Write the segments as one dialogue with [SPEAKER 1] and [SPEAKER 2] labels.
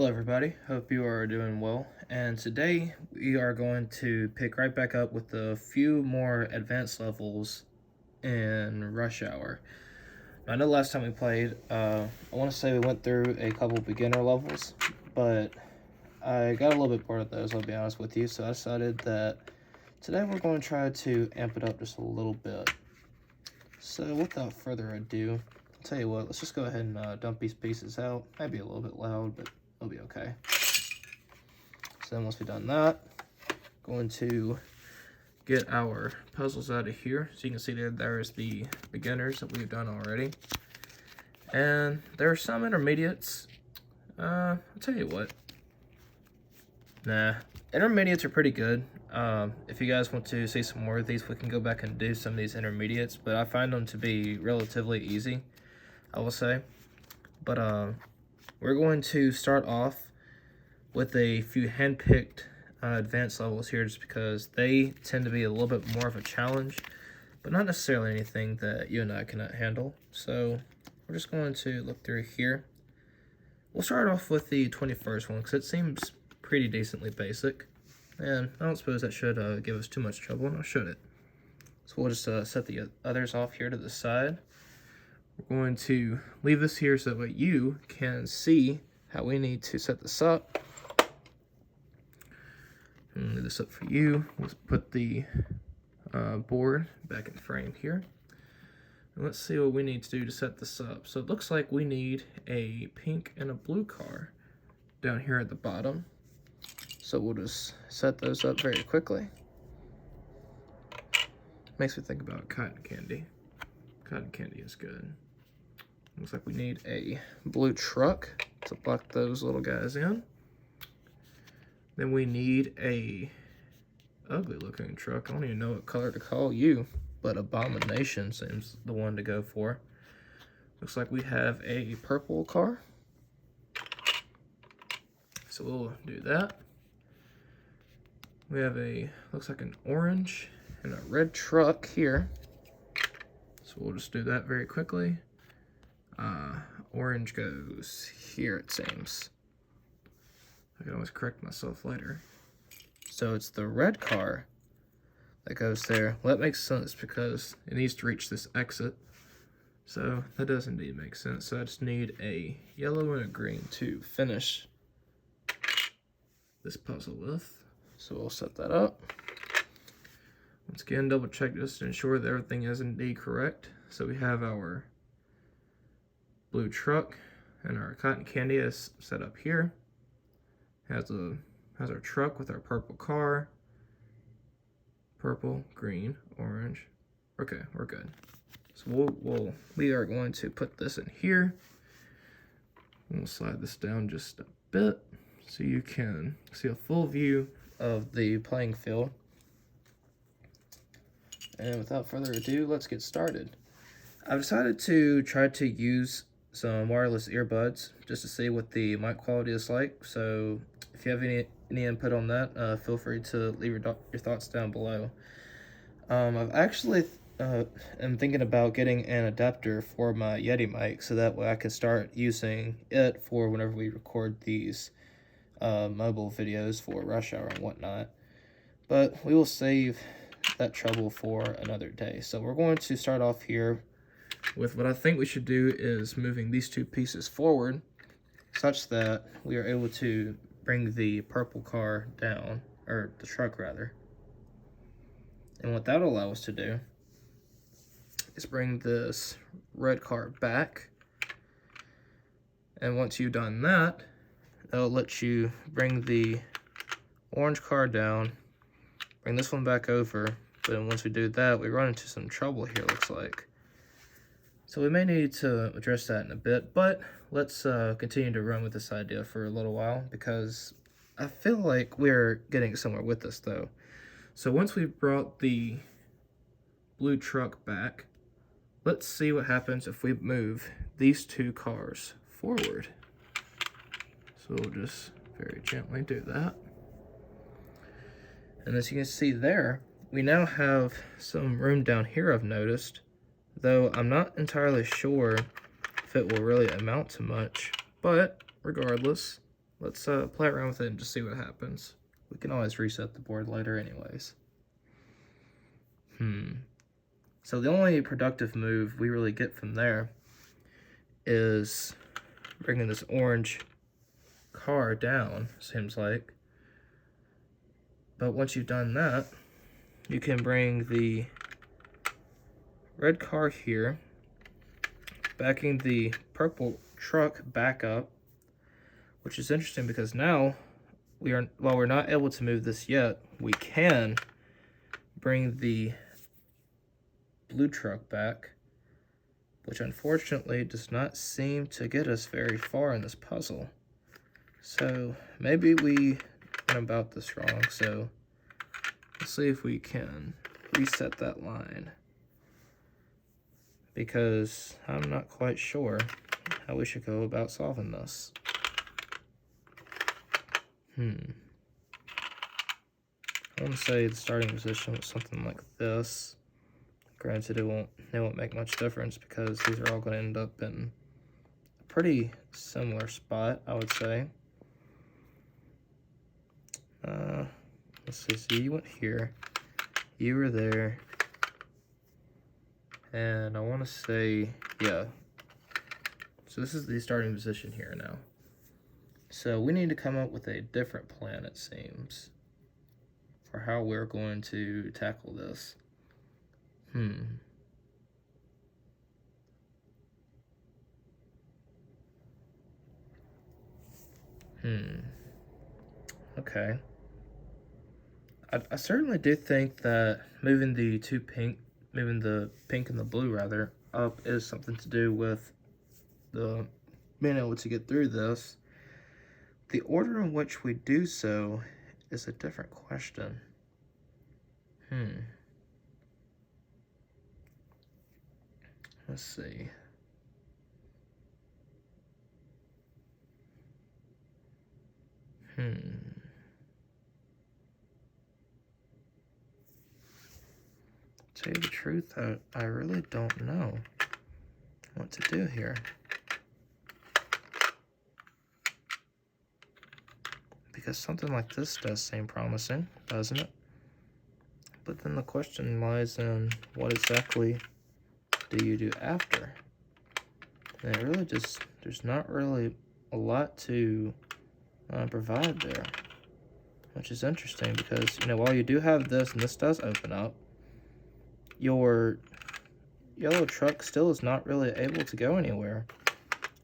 [SPEAKER 1] Hello everybody, hope you are doing well, and today we are going to pick right back up with a few more advanced levels in Rush Hour. I know last time we played, I want to say we went through a couple beginner levels, but I got a little bit bored of those, I'll be honest with you, so I decided that today we're going to try to amp it up just a little bit. So without further ado, I'll tell you what, let's just go ahead and dump these pieces out. Might be a little bit loud, but it'll be okay. So then once we've done that, going to get our puzzles out of here. So you can see there's the beginners that we've done already. And there are some intermediates. I'll tell you what. Nah, intermediates are pretty good. If you guys want to see some more of these, we can go back and do some of these intermediates. But I find them to be relatively easy, I will say. But we're going to start off with a few hand-picked advanced levels here just because they tend to be a little bit more of a challenge, but not necessarily anything that you and I cannot handle. So we're just going to look through here. We'll start off with the 21st one because it seems pretty decently basic, and I don't suppose that should give us too much trouble, nor should it. So we'll just set the others off here to the side. We're going to leave this here so that you can see how we need to set this up. And leave this up for you. Let's put the board back in frame here. And let's see what we need to do to set this up. So it looks like we need a pink and a blue car down here at the bottom. So we'll just set those up very quickly. Makes me think about cotton candy. Cotton candy is good. Looks like we need a blue truck to lock those little guys in. Then we need a ugly looking truck. I don't even know what color to call you, but Abomination seems the one to go for. Looks like we have a purple car. So we'll do that. We have looks like an orange and a red truck here. So we'll just do that very quickly. Orange goes here, it seems. I can always correct myself later. So it's the red car that goes there. Well, that makes sense because it needs to reach this exit. So that does indeed make sense. So I just need a yellow and a green to finish this puzzle with. So we'll set that up. Once again, double check just to ensure that everything is indeed correct. So we have our blue truck and our cotton candy is set up here. Has our truck with our purple car. Purple, green, orange. Okay, we're good. So we are going to put this in here. We'll slide this down just a bit so you can see a full view of the playing field. And without further ado, let's get started. I've decided to try to use some wireless earbuds just to see what the mic quality is like. So if you have any input on that, feel free to leave your thoughts down below. I've actually am thinking about getting an adapter for my Yeti mic so that way I can start using it for whenever we record these mobile videos for Rush Hour and whatnot. But we will save that trouble for another day. So we're going to start off here with what I think we should do is moving these two pieces forward such that we are able to bring the purple car down, or the truck rather. And what that'll allow us to do is bring this red car back. And once you've done that, that'll let you bring the orange car down, bring this one back over. But then once we do that, we run into some trouble here, looks like. So we may need to address that in a bit, but let's continue to run with this idea for a little while because I feel like we're getting somewhere with this though. So once we've brought the blue truck back, let's see what happens if we move these two cars forward. So we'll just very gently do that. And as you can see there, we now have some room down here I've noticed, though I'm not entirely sure if it will really amount to much, but regardless, let's play around with it and just see what happens. We can always reset the board later anyways. So the only productive move we really get from there is bringing this orange car down, seems like. But once you've done that, you can bring the red car here, backing the purple truck back up, which is interesting because now while we're not able to move this yet, we can bring the blue truck back, which unfortunately does not seem to get us very far in this puzzle. So maybe we went about this wrong. So let's see if we can reset that line, because I'm not quite sure how we should go about solving this. I want to say the starting position was something like this. Granted, it won't make much difference because these are all going to end up in a pretty similar spot, I would say. Let's see, so you went here, you were there, and I want to say, yeah. So this is the starting position here now. So we need to come up with a different plan, it seems, for how we're going to tackle this. Okay. I certainly do think that moving the pink and the blue rather up is something to do with the being able to get through this. The order in which we do so is a different question. Let's see. To tell you the truth, I really don't know what to do here. Because something like this does seem promising, doesn't it? But then the question lies in what exactly do you do after? And it really just, there's not really a lot to provide there, which is interesting because, you know, while you do have this and this does open up, your yellow truck still is not really able to go anywhere.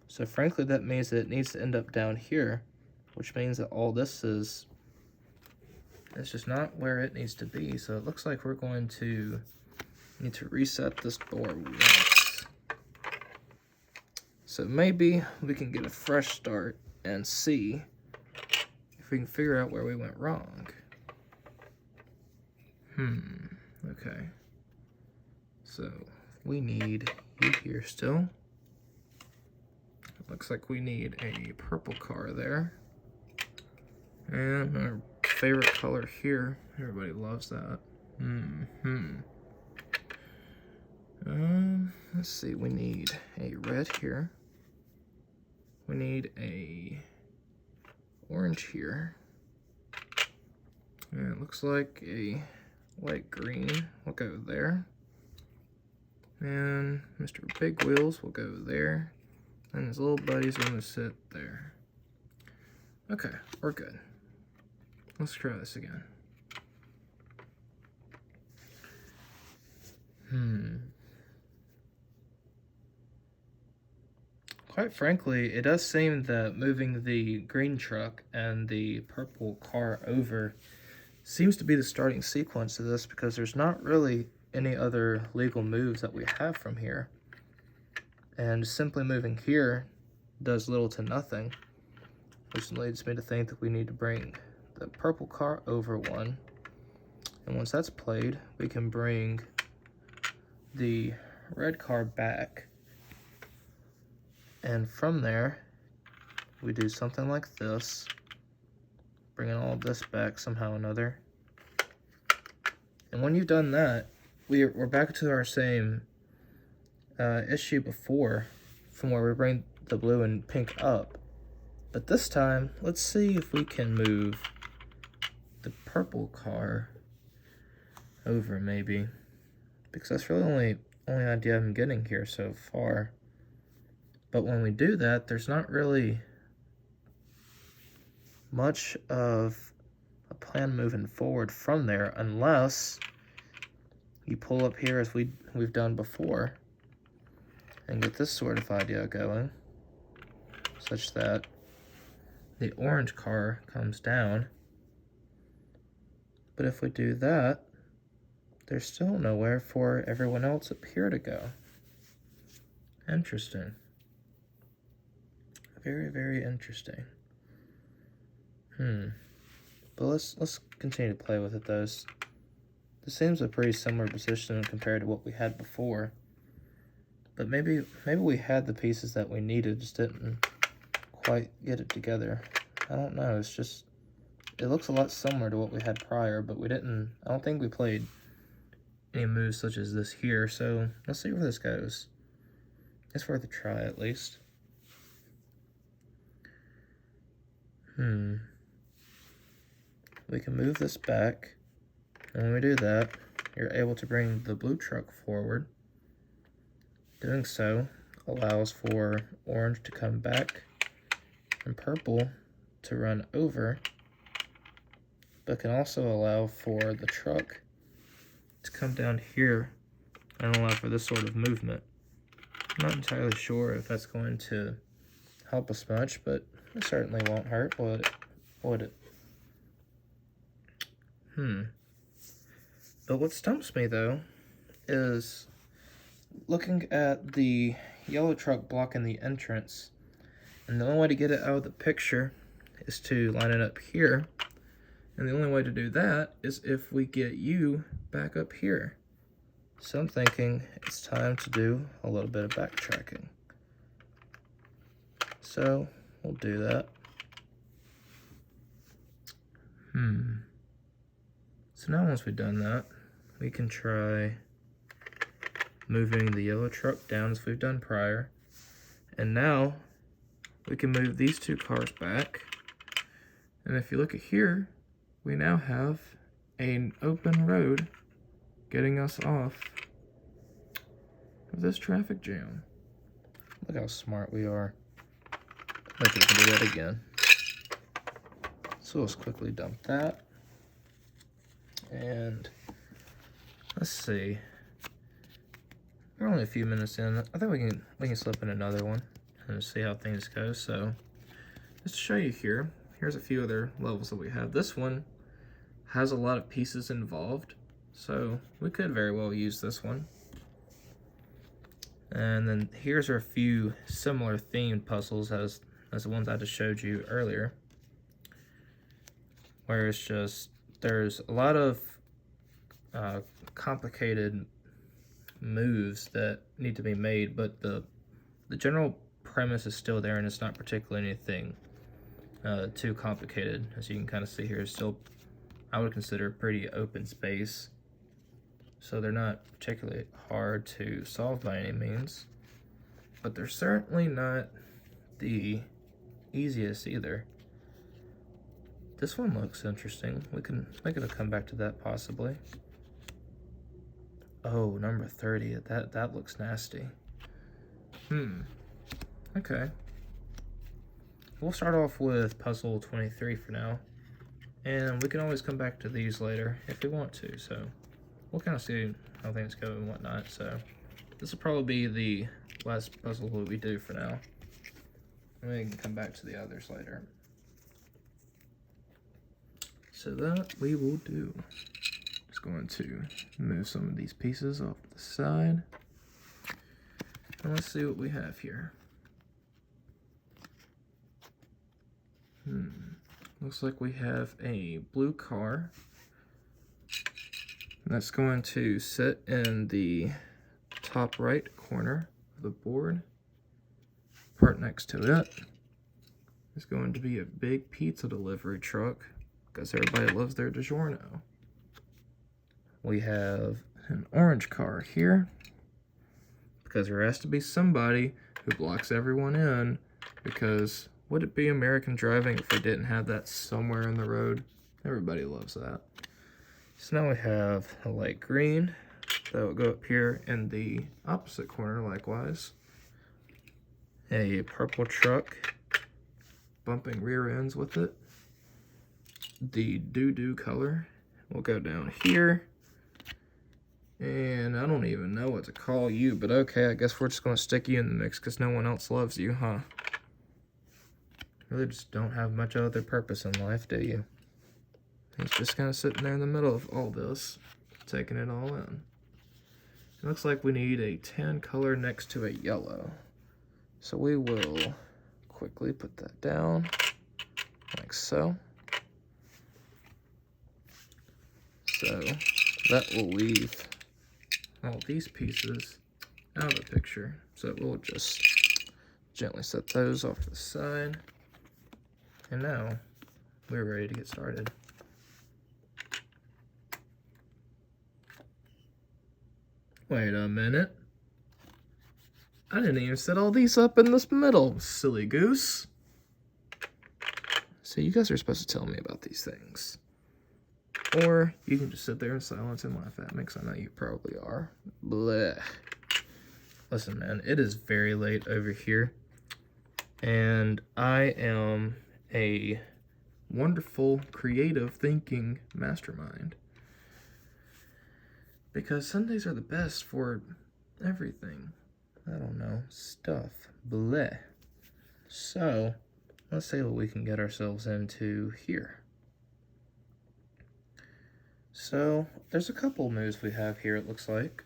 [SPEAKER 1] So frankly, that means that it needs to end up down here, which means that all this is just not where it needs to be. So it looks like we're going to need to reset this board once. So maybe we can get a fresh start and see if we can figure out where we went wrong. Okay. So we need you here still. Looks like we need a purple car there. And our favorite color here. Everybody loves that. Let's see, we need a red here. We need a orange here. And it looks like a light green will go there. And Mr. Big Wheels will go there. And his little buddy's gonna sit there. Okay, we're good. Let's try this again. Quite frankly, it does seem that moving the green truck and the purple car over seems to be the starting sequence of this, because there's not really any other legal moves that we have from here. And simply moving here does little to nothing, which leads me to think that we need to bring the purple car over one. And once that's played, we can bring the red car back. And from there, we do something like this, bringing all of this back somehow or another. And when you've done that, we're back to our same issue before, from where we bring the blue and pink up. But this time, let's see if we can move the purple car over maybe. Because that's really only idea I'm getting here so far. But when we do that, there's not really much of a plan moving forward from there unless you pull up here as we've done before and get this sort of idea going, such that the orange car comes down. But if we do that, there's still nowhere for everyone else up here to go. Interesting. Very, very interesting. But let's continue to play with it though. This seems a pretty similar position compared to what we had before. But maybe we had the pieces that we needed, just didn't quite get it together. I don't know, it's just, it looks a lot similar to what we had prior, but I don't think we played any moves such as this here, so let's see where this goes. It's worth a try at least. We can move this back, and when we do that, you're able to bring the blue truck forward. Doing so allows for orange to come back and purple to run over, but can also allow for the truck to come down here and allow for this sort of movement. I'm not entirely sure if that's going to help us much, but it certainly won't hurt, would it? But what stumps me, though, is looking at the yellow truck blocking the entrance, and the only way to get it out of the picture is to line it up here, and the only way to do that is if we get you back up here. So I'm thinking it's time to do a little bit of backtracking. So we'll do that. So now once we've done that, we can try moving the yellow truck down as we've done prior. And now we can move these two cars back. And if you look at here, we now have an open road getting us off of this traffic jam. Look how smart we are. I think we can do that again. So let's quickly dump that. And let's see. We're only a few minutes in. I think we can slip in another one and see how things go. So just to show you here, here's a few other levels that we have. This one has a lot of pieces involved, so we could very well use this one. And then here's a few similar themed puzzles as the ones I just showed you earlier, where it's just, there's a lot of complicated moves that need to be made, but the general premise is still there, and it's not particularly anything too complicated. As you can kind of see here, it's still, I would consider, pretty open space, so they're not particularly hard to solve by any means, but they're certainly not the easiest either. This one looks interesting. We can come back to that possibly. Oh, number 30. That looks nasty. Okay. We'll start off with puzzle 23 for now, and we can always come back to these later if we want to. So we'll kind of see how things go and whatnot. So this will probably be the last puzzle that we do for now, and we can come back to the others later. So that we will do. Just going to move some of these pieces off to the side. And let's see what we have here. Looks like we have a blue car. That's going to sit in the top right corner of the board. Part next to it is going to be a big pizza delivery truck, because everybody loves their DiGiorno. We have an orange car here, because there has to be somebody who blocks everyone in, because Would it be American driving if we didn't have that somewhere in the road? Everybody loves that. So now we have a light green that will go up here in the opposite corner likewise. A purple truck, bumping rear ends with it. The doo-doo color will go down here. And I don't even know what to call you, but okay, I guess we're just going to stick you in the mix because no one else loves you, huh? Really just don't have much other purpose in life, do you? He's just kind of sitting there in the middle of all this, taking it all in. It looks like we need a tan color next to a yellow. So we will quickly put that down, like so. So that will leave all these pieces out of the picture. So we'll just gently set those off to the side. And now we're ready to get started. Wait a minute. I didn't even set all these up in this middle, silly goose. So you guys are supposed to tell me about these things. Or you can just sit there in silence and laugh at me, because I know you probably are. Blech. Listen, man, it is very late over here. And I am a wonderful, creative thinking mastermind. Because Sundays are the best for everything. I don't know, stuff. Bleh. So, let's see what we can get ourselves into here. So, there's a couple moves we have here, it looks like.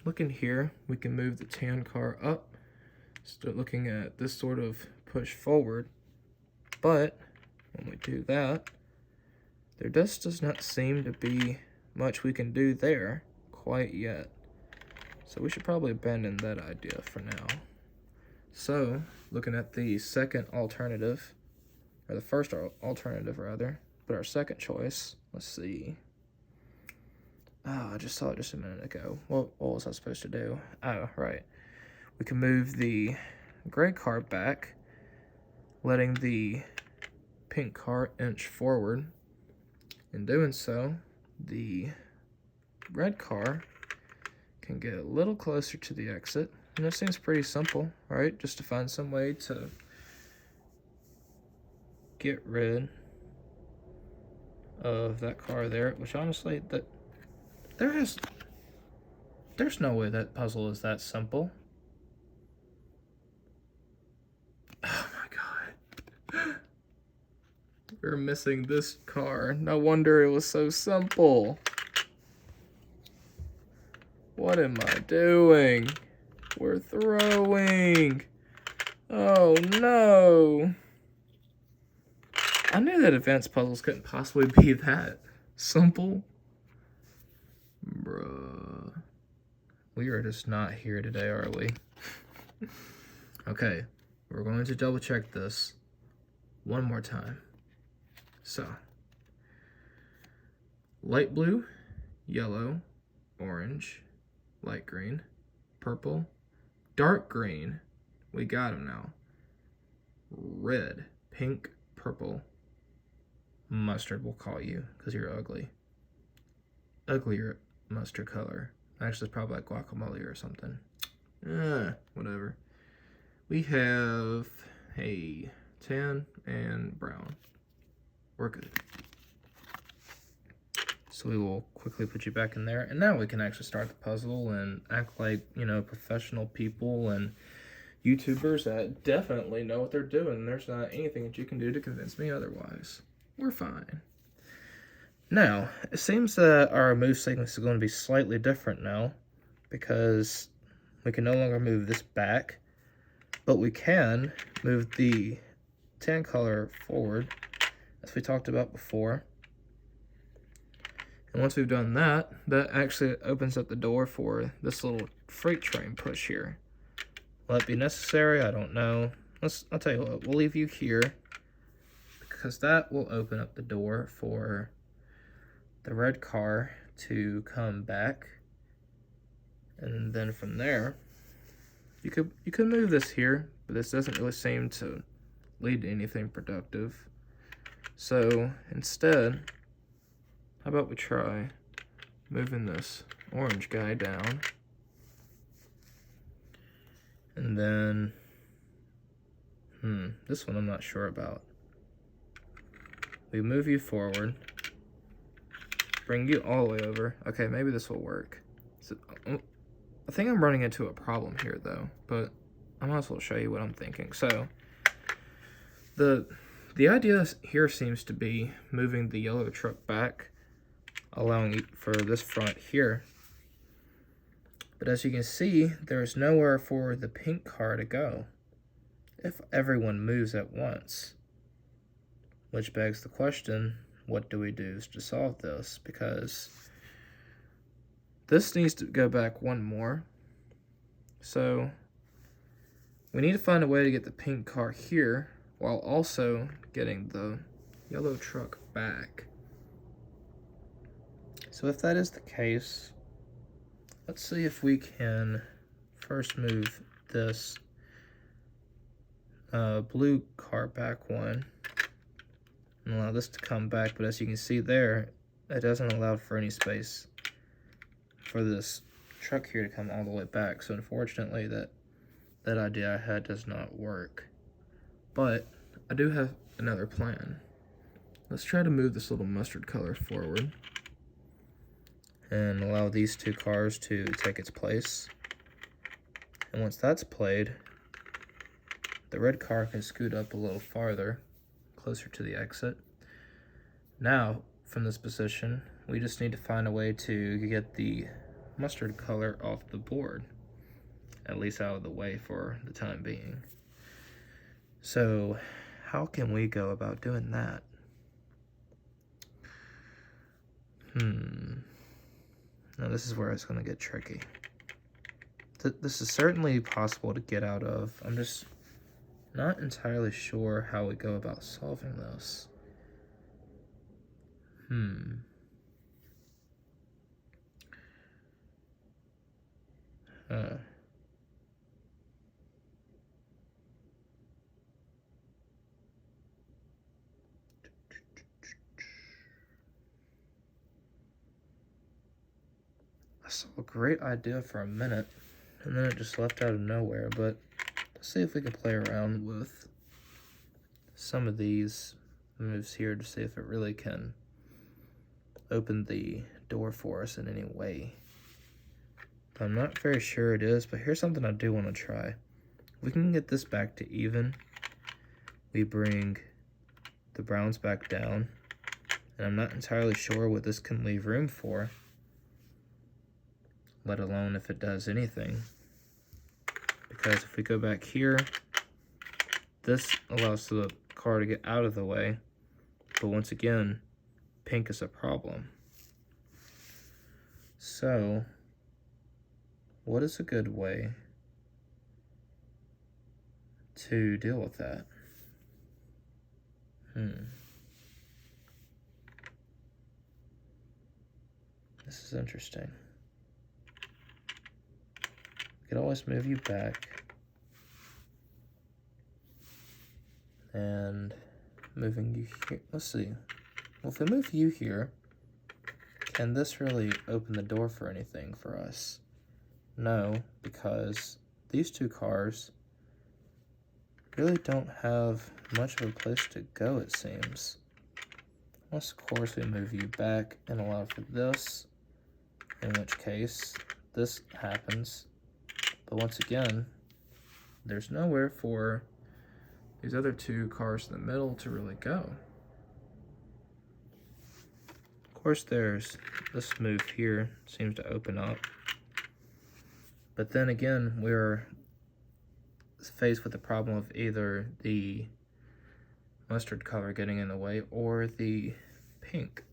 [SPEAKER 1] Looking here, we can move the tan car up. Start looking at this sort of push forward. But, when we do that, there does not seem to be much we can do there quite yet. So we should probably abandon that idea for now. So, looking at the second alternative, or the first alternative rather, but our second choice, let's see. Oh, I just saw it just a minute ago. What was I supposed to do? Oh, right. We can move the gray car back, letting the pink car inch forward. In doing so, the red car can get a little closer to the exit. And it seems pretty simple, right? Just to find some way to get rid of that car there, which honestly, there's no way that puzzle is that simple. Oh my god. We're missing this car. No wonder it was so simple. What am I doing? We're throwing. Oh no. I knew that advanced puzzles couldn't possibly be that simple. Bruh. We are just not here today, are we? Okay, we're going to double check this one more time. So, light blue, yellow, orange, light green, purple, dark green. We got them now. Red, pink, purple, mustard we'll call you because you're ugly. Uglier mustard color. Actually, probably like guacamole or something. Whatever. We have a tan and brown. We're good. So we will quickly put you back in there. And now we can actually start the puzzle and act like, you know, professional people and YouTubers that definitely know what they're doing. There's not anything that you can do to convince me otherwise. We're fine. Now, it seems that our move sequence is going to be slightly different now because we can no longer move this back, but we can move the tan color forward, as we talked about before. And once we've done that, that actually opens up the door for this little freight train push here. Will that be necessary? I don't know. I'll tell you what, we'll leave you here because that will open up the door for the red car to come back. And then from there, you could move this here, but this doesn't really seem to lead to anything productive. So instead, how about we try moving this orange guy down, and then this one I'm not sure about. We move you forward, bring you all the way over. Okay, maybe this will work. So, I think I'm running into a problem here though, but I might as well show you what I'm thinking. So the idea here seems to be moving the yellow truck back, allowing for this front here. But as you can see, there's nowhere for the pink car to go if everyone moves at once. Which begs the question, what do we do to solve this? Because this needs to go back one more. So we need to find a way to get the pink car here while also getting the yellow truck back. So if that is the case, let's see if we can first move this blue car back one and allow this to come back. But as you can see there, it doesn't allow for any space for this truck here to come all the way back. So unfortunately that idea I had does not work. But I do have another plan. Let's try to move this little mustard color forward and allow these two cars to take its place. And once that's played, the red car can scoot up a little farther, closer to the exit. Now, from this position, we just need to find a way to get the mustard color off the board, at least out of the way for the time being. So, how can we go about doing that? Now this is where it's going to get tricky. This is certainly possible to get out of. I'm just not entirely sure how we go about solving this. I saw a great idea for a minute, and then it just left out of nowhere, but let's see if we can play around with some of these moves here to see if it really can open the door for us in any way. I'm not very sure it is, but here's something I do want to try. We can get this back to even. We bring the browns back down, and I'm not entirely sure what this can leave room for, let alone if it does anything. Because if we go back here, this allows the car to get out of the way, but once again, pink is a problem. So, what is a good way to deal with that? This is interesting. We could always move you back. And moving you here. Let's see. Well, if we move you here, can this really open the door for anything for us? No, because these two cars really don't have much of a place to go, it seems. Unless, of course, we move you back and allow for this, in which case this happens. But once again, there's nowhere for these other two cars in the middle to really go. Of course, there's this move here, seems to open up. But then again, we're faced with the problem of either the mustard color getting in the way or the pink.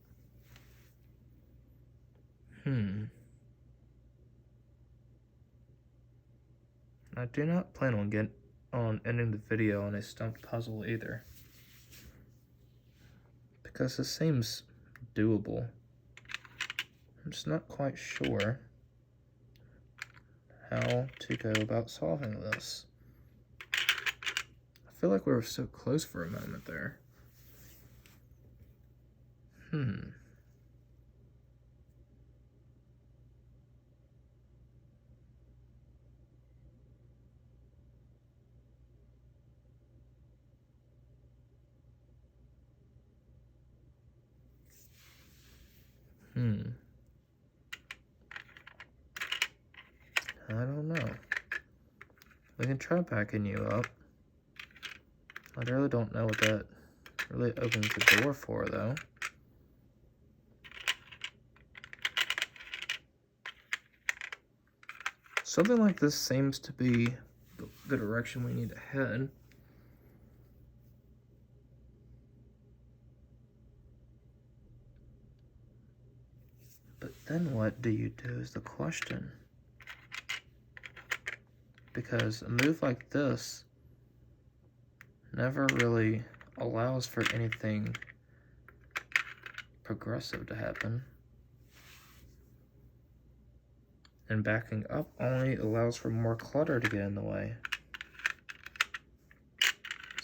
[SPEAKER 1] I do not plan on ending the video on a stumped puzzle either, because this seems doable. I'm just not quite sure how to go about solving this. I feel like we were so close for a moment there. Hmm. I don't know. We can try backing you up. I really don't know what that really opens the door for, though. Something like this seems to be the direction we need to head. But then what do you do is the question. Because a move like this never really allows for anything progressive to happen. And backing up only allows for more clutter to get in the way.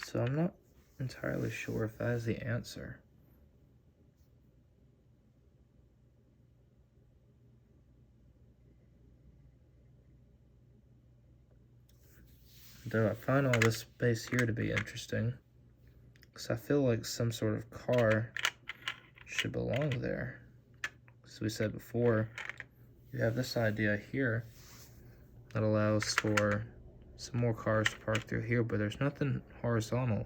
[SPEAKER 1] So I'm not entirely sure if that is the answer. Though I find all this space here to be interesting, because I feel like some sort of car should belong there. As we said before, you have this idea here that allows for some more cars to park through here, but there's nothing horizontal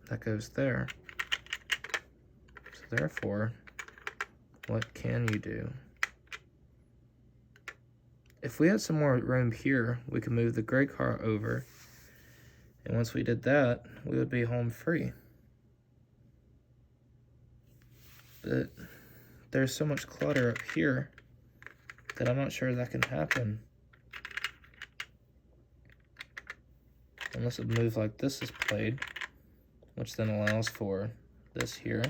[SPEAKER 1] that goes there. So therefore, what can you do? If we had some more room here, we could move the gray car over, and once we did that, we would be home free. But there's so much clutter up here that I'm not sure that can happen. Unless a move like this is played, which then allows for this here.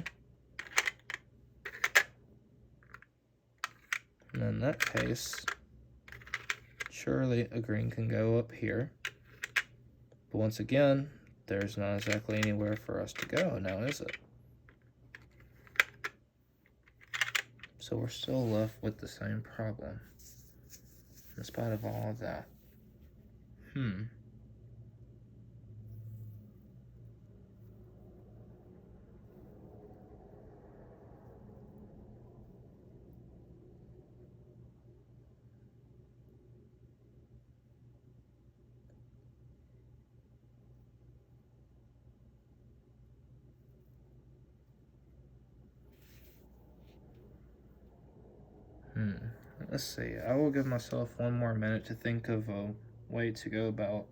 [SPEAKER 1] And in that case, surely a green can go up here. But once again, there's not exactly anywhere for us to go now, is it? So we're still left with the same problem, in spite of all of that. Let's see. I will give myself one more minute to think of a way to go about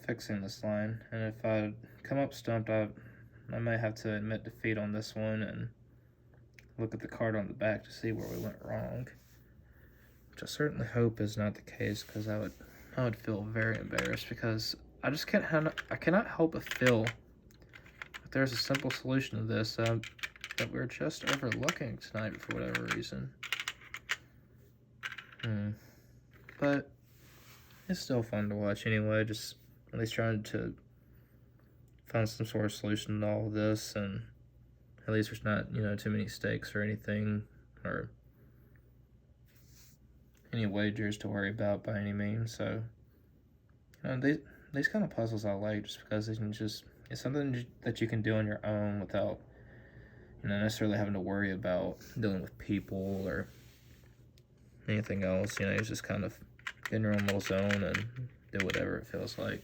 [SPEAKER 1] fixing this line. And if I come up stumped, I may have to admit defeat on this one and look at the card on the back to see where we went wrong. Which I certainly hope is not the case, because I would feel very embarrassed, because I just I cannot help but feel that there's a simple solution to this that we're just overlooking tonight for whatever reason. But it's still fun to watch anyway, just at least trying to find some sort of solution to all of this, and at least there's not, too many stakes or anything, or any wagers to worry about by any means. So, these kind of puzzles I like, just because it's something that you can do on your own without, necessarily having to worry about dealing with people or anything else. It's just kind of get in your own little zone and do whatever it feels like.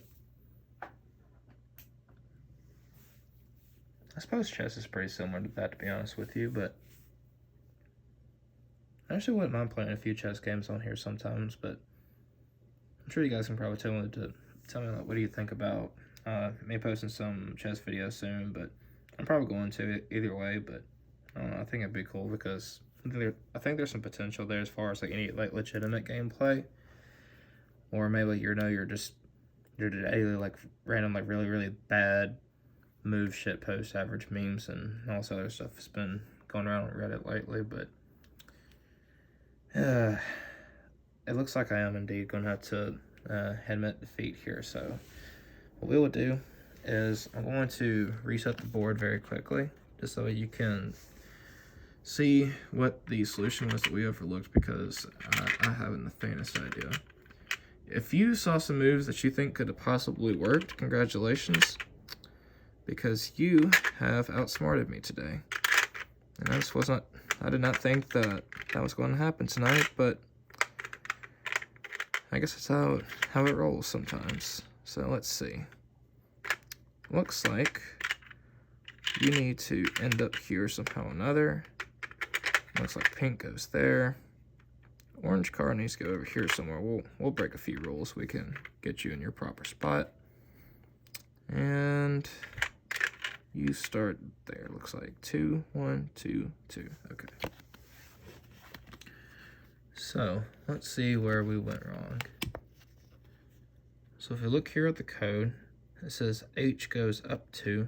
[SPEAKER 1] I suppose chess is pretty similar to that, to be honest with you, but I actually wouldn't mind playing a few chess games on here sometimes. But I'm sure you guys can probably tell me like, what do you think about me posting some chess videos soon. But I'm probably going to either way. But I don't know, I think it'd be cool, because I think there's some potential there as far as like any like legitimate gameplay, or maybe your daily like random like really bad move shit post average memes and all this other stuff has been going around on Reddit lately. But it looks like I am indeed going to have to admit defeat here. So what we will do is I'm going to reset the board very quickly, just so you can see what the solution was that we overlooked, because I haven't the faintest idea. If you saw some moves that you think could have possibly worked, congratulations, because you have outsmarted me today. And I did not think that was going to happen tonight, but I guess that's how it rolls sometimes. So let's see. Looks like you need to end up here somehow or another. Looks like pink goes there. Orange car needs to go over here somewhere. We'll break a few rules so we can get you in your proper spot. And you start there. Looks like 2, 1, 2, 2. Okay. So let's see where we went wrong. So if you look here at the code, it says H goes up 2,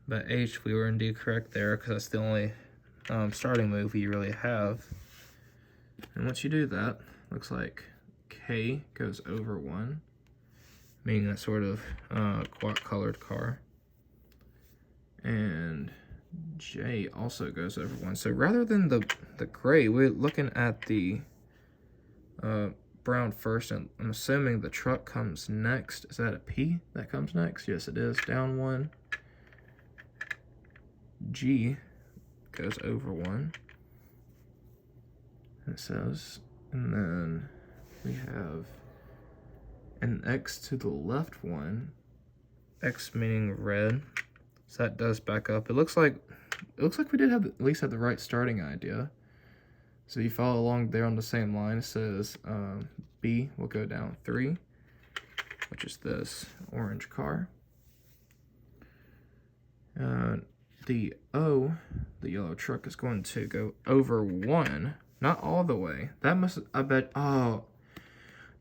[SPEAKER 1] but H, we were indeed correct there, because that's the only starting move you really have. And once you do that, looks like K goes over 1, meaning that sort of colored car. And J also goes over 1. So rather than the gray, we're looking at the brown first, and I'm assuming the truck comes next. Is that a P that comes next? Yes, it is. Down 1. G goes over 1. It says, and then we have an X to the left 1. X meaning red. So that does back up. It looks like we did have at least have the right starting idea. So you follow along there on the same line. It says B will go down 3, which is this orange car. The O, the yellow truck, is going to go over 1, not all the way. That must, I bet, oh,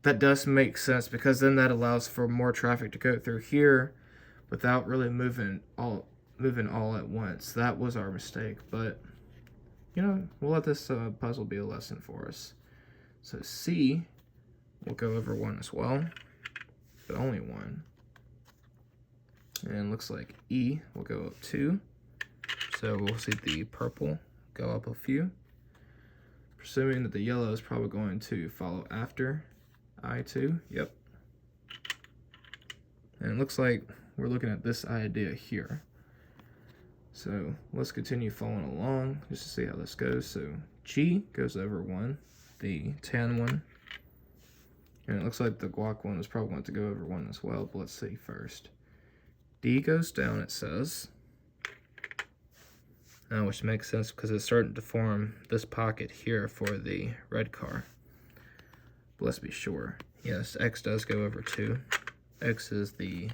[SPEAKER 1] that does make sense, because then that allows for more traffic to go through here without really moving all at once. That was our mistake, but you know, we'll let this puzzle be a lesson for us. So C will go over 1 as well, but only 1. And looks like E will go up 2. So we'll see the purple go up a few. Presuming that the yellow is probably going to follow after I2. Yep. And it looks like we're looking at this idea here. So let's continue following along just to see how this goes. So G goes over 1, the tan one. And it looks like the guac one is probably going to go over 1 as well, but let's see first. D goes down, it says. Which makes sense because it's starting to form this pocket here for the red car. But let's be sure. Yes, X does go over 2. X is the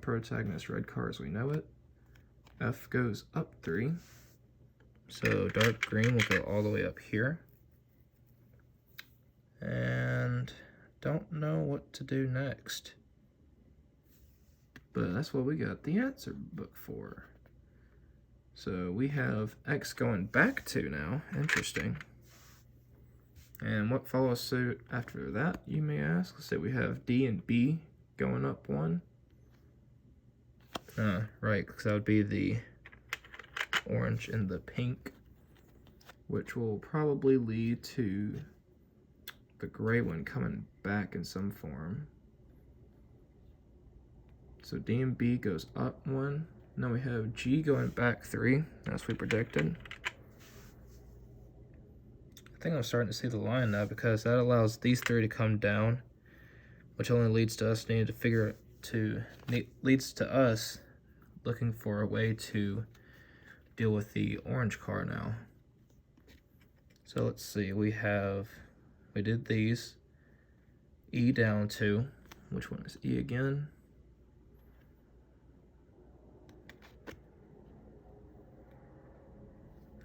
[SPEAKER 1] protagonist red car as we know it. F goes up 3. So dark green will go all the way up here. And don't know what to do next. But that's what we got the answer book for. So we have X going back 2 now. Interesting. And what follows suit after that, you may ask? Let's say we have D and B going up 1. Right, because that would be the orange and the pink, which will probably lead to the gray one coming back in some form. So D and B goes up 1. Now we have G going back 3, as we predicted. I think I'm starting to see the line now, because that allows these 3 to come down, which only leads to us needing to leads to us looking for a way to deal with the orange car now. So let's see, we did these. E down 2. Which one is E again?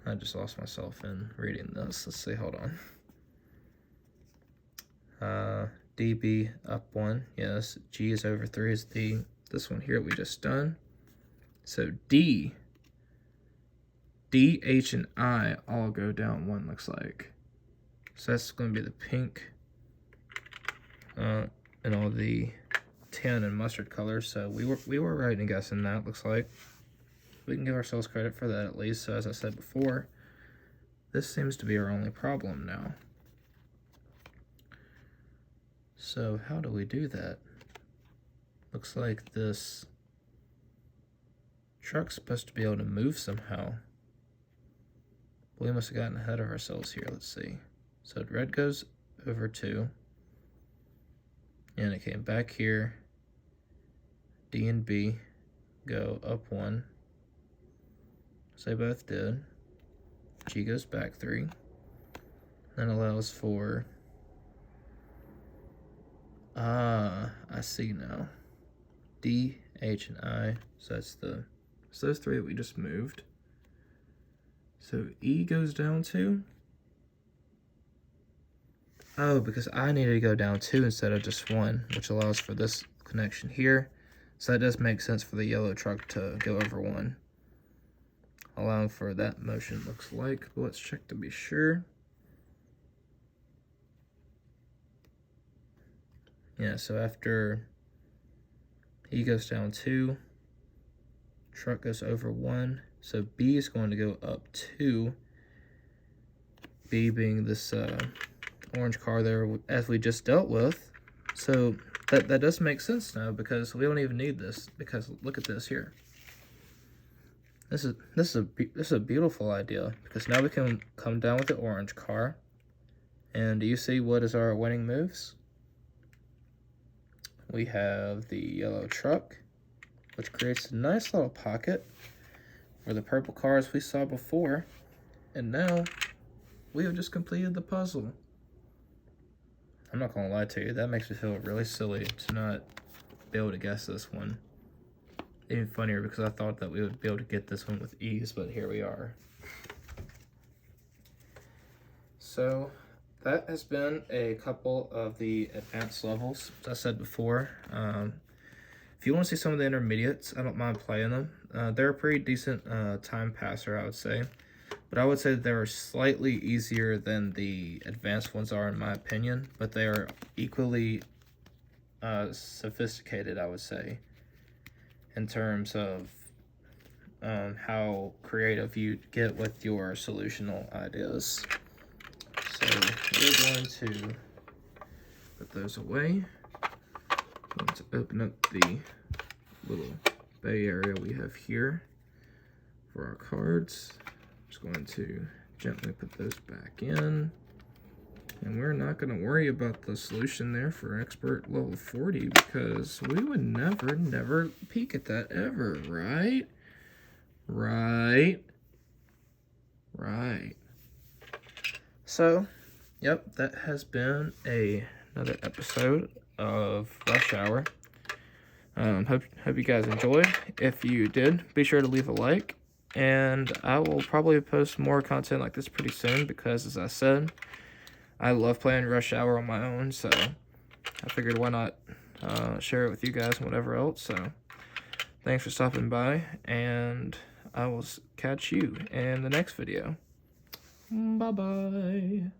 [SPEAKER 1] I just lost myself in reading this. Let's see, hold on. DB up 1, yes. G is over 3 is this one here we just done. So D, H, and I all go down 1, looks like. So that's going to be the pink and all the tin and mustard color, so we were right in guessing that, looks like. We can give ourselves credit for that at least. So as I said before, this seems to be our only problem now. So how do we do that? Looks like this truck's supposed to be able to move somehow. We must have gotten ahead of ourselves here. Let's see. So red goes over 2. And it came back here. D and B go up 1. So they both did. G goes back 3. Then allows for... I see now. D, H, and I. So that's so those 3 that we just moved. So E goes down 2. Oh, because I needed to go down 2 instead of just 1, which allows for this connection here. So that does make sense for the yellow truck to go over 1. Allowing for that motion, looks like. But let's check to be sure. Yeah, so after E goes down 2, truck goes over 1. So B is going to go up 2. B being this orange car there, as we just dealt with. So that does make sense now, because we don't even need this, because look at this here. This is a beautiful idea, because now we can come down with the orange car. And do you see what is our winning moves? We have the yellow truck, which creates a nice little pocket for the purple cars we saw before. And now we have just completed the puzzle. I'm not gonna lie to you, that makes me feel really silly to not be able to guess this one. Even funnier because I thought that we would be able to get this one with ease, but here we are. So that has been a couple of the advanced levels, as I said before. If you want to see some of the intermediates, I don't mind playing them. They're a pretty decent time passer, I would say. But I would say that they're slightly easier than the advanced ones are, in my opinion. But they are equally sophisticated, I would say, in terms of how creative you get with your solutional ideas. So we're going to put those away. I'm going to open up the little bay area we have here for our cards. Just going to gently put those back in. And we're not going to worry about the solution there for expert level 40, because we would never peek at that ever, right? Right. So, yep, that has been another episode of Rush Hour. Hope you guys enjoyed. If you did, be sure to leave a like. And I will probably post more content like this pretty soon, because, as I said, I love playing Rush Hour on my own, so I figured why not share it with you guys and whatever else. So thanks for stopping by, and I will catch you in the next video. Bye-bye.